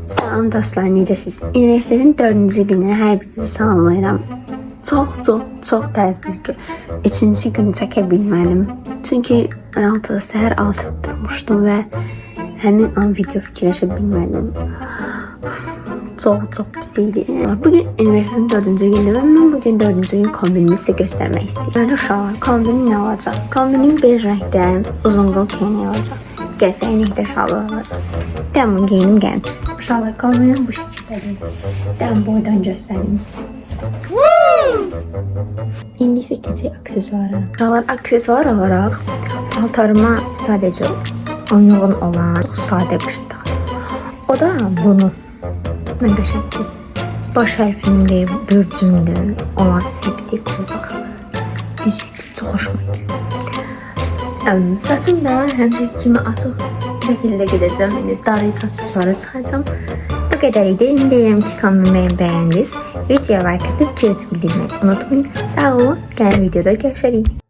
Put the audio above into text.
Salam dostlar, necəsiz? Universitetin 4-cü günü hər birinizi salamlayıram. Çox təəssüf ki, 3-cü günü çəkə bilmədim. Çünki 6-da səhər 6-da durmuşdum və həmin an video fikirləşə bilmədim. Çox pis idi. Bugün universitetin 4-cü günü və mən bugün 4-cü gün kombinimi sizə göstərmək istəyirəm. Bəli uşaqlar, kombinim nə olacaq? Kombinim bej rəngdə uzun qol köynək olacaq. Qəhvəyi rəngdə şalvar olacaq. Dəmon geyinim gəlin. Uşaqlar, kombinim bu şəkildədir. Dəm boydan göstərim. İndi isə keçək aksesuara. Uşaqlar, aksesuar olaraq paltarıma sadəcə uyğun olan çox sadə bir şey taxacağım. O da bunu. Nə qəşəngdir. Baş hərfimdə, bürcümdə olan septik qolbaq. Yüzükdir, çox xoşuma gəlir. Saçım da həmişə kimi açıq şəkildə gedəcəm. Darıyıb açıb sonra çıxacağım. Bu qədər idi. Ümid edirəm ki, kombinimi bəyəndiniz. Videoya like atıb fikir bildirməyi unutmayın. Sağ olun. Gələn videoda görüşərik.